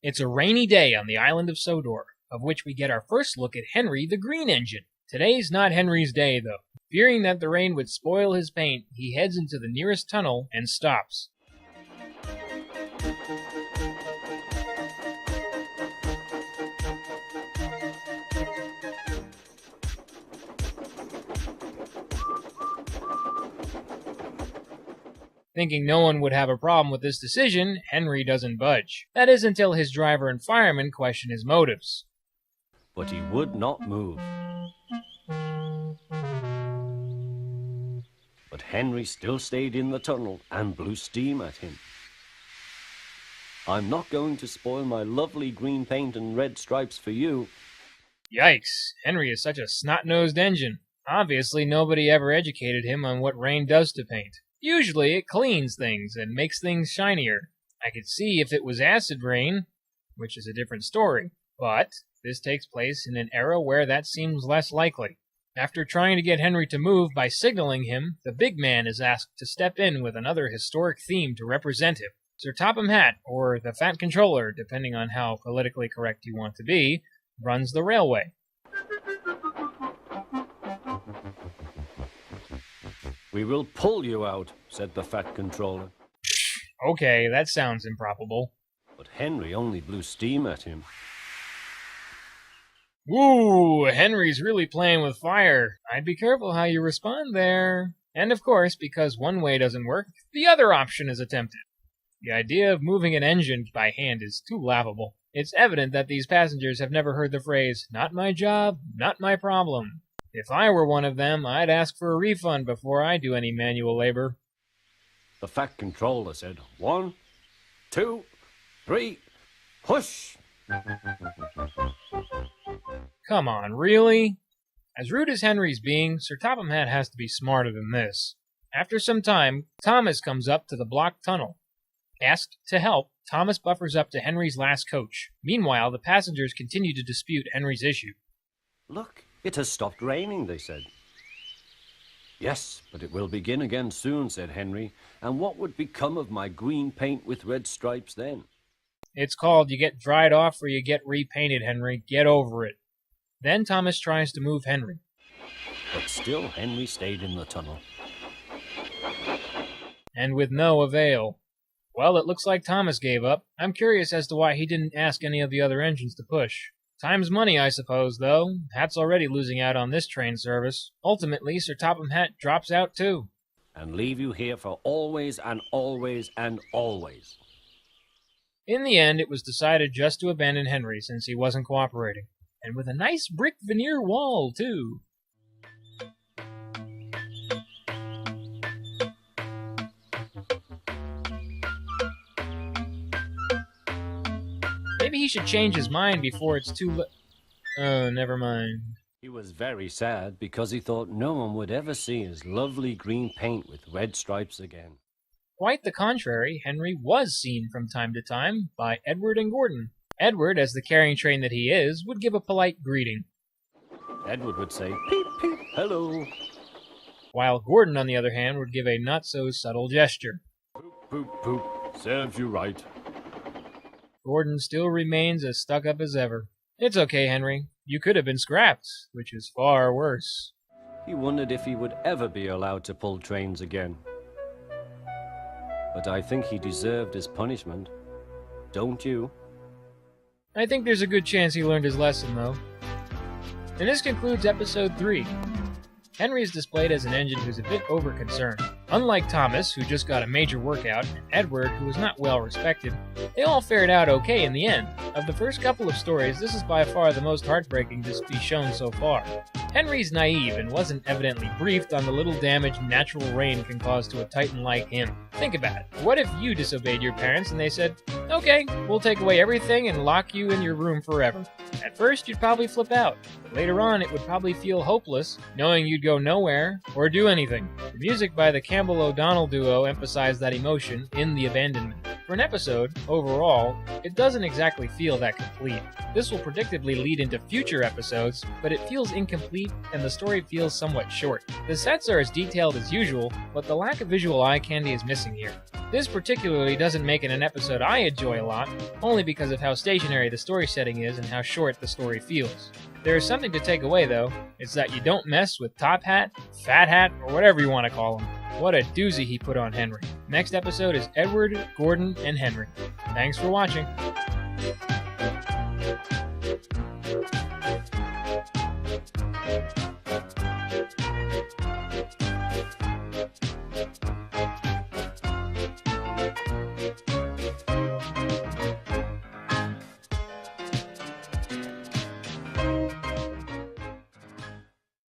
It's a rainy day on the island of Sodor, of which we get our first look at Henry the Green Engine. Today's not Henry's day, though. Fearing that the rain would spoil his paint, he heads into the nearest tunnel and stops. Thinking no one would have a problem with this decision, Henry doesn't budge. That is until his driver and fireman question his motives. But he would not move. But Henry still stayed in the tunnel and blew steam at him. I'm not going to spoil my lovely green paint and red stripes for you. Yikes, Henry is such a snot-nosed engine. Obviously nobody ever educated him on what rain does to paint. Usually it cleans things and makes things shinier. I could see if it was acid rain, which is a different story, but this takes place in an era where that seems less likely. After trying to get Henry to move by signaling him, the big man is asked to step in with another historic theme to represent him. Sir Topham Hatt, or the Fat Controller, depending on how politically correct you want to be, runs the railway. We will pull you out, said the Fat Controller. Okay, that sounds improbable. But Henry only blew steam at him. Ooh, Henry's really playing with fire. I'd be careful how you respond there. And of course, because one way doesn't work, the other option is attempted. The idea of moving an engine by hand is too laughable. It's evident that these passengers have never heard the phrase, "Not my job, not my problem." If I were one of them, I'd ask for a refund before I do any manual labor. The Fat Controller said, 1, 2, 3, push! Come on, really? As rude as Henry's being, Sir Topham Hatt has to be smarter than this. After some time, Thomas comes up to the blocked tunnel. Asked to help, Thomas buffers up to Henry's last coach. Meanwhile, the passengers continue to dispute Henry's issue. Look, it has stopped raining, they said. Yes, but it will begin again soon, said Henry. And what would become of my green paint with red stripes then? It's called you get dried off or you get repainted, Henry. Get over it. Then Thomas tries to move Henry. But still Henry stayed in the tunnel. And with no avail. Well, it looks like Thomas gave up. I'm curious as to why he didn't ask any of the other engines to push. Time's money, I suppose, though. Hatt's already losing out on this train service. Ultimately, Sir Topham Hatt drops out too. And leave you here for always and always and always. In the end, it was decided just to abandon Henry since he wasn't cooperating. And with a nice brick veneer wall, too. Maybe he should change his mind before it's too late. Oh, never mind. He was very sad because he thought no one would ever see his lovely green paint with red stripes again. Quite the contrary, Henry was seen from time to time by Edward and Gordon. Edward, as the carrying train that he is, would give a polite greeting. Edward would say, "Peep, peep, hello." While Gordon, on the other hand, would give a not-so-subtle gesture. Poop, poop, poop, serves you right. Gordon still remains as stuck-up as ever. It's okay, Henry. You could have been scrapped, which is far worse. He wondered if he would ever be allowed to pull trains again. But I think he deserved his punishment. Don't you? I think there's a good chance he learned his lesson, though. And this concludes episode 3. Henry is displayed as an engine who's a bit over-concerned. Unlike Thomas, who just got a major workout, and Edward, who was not well respected, they all fared out okay in the end. Of the first couple of stories, this is by far the most heartbreaking to be shown so far. Henry's naive and wasn't evidently briefed on the little damage natural rain can cause to a titan like him. Think about it. What if you disobeyed your parents and they said, "Okay, we'll take away everything and lock you in your room forever"? At first, you'd probably flip out. But later on, it would probably feel hopeless, knowing you'd go nowhere or do anything. The music by the Campbell-O'Donnell duo emphasized that emotion in the abandonment. For an episode, overall, it doesn't exactly feel that complete. This will predictably lead into future episodes, but it feels incomplete cheap, and the story feels somewhat short. The sets are as detailed as usual, but the lack of visual eye candy is missing here. This particularly doesn't make it an episode I enjoy a lot, only because of how stationary the story setting is and how short the story feels. There is something to take away though, it's that you don't mess with Top Hat, Fat Hat, or whatever you want to call him. What a doozy he put on Henry. Next episode is Edward, Gordon, and Henry. Thanks for watching.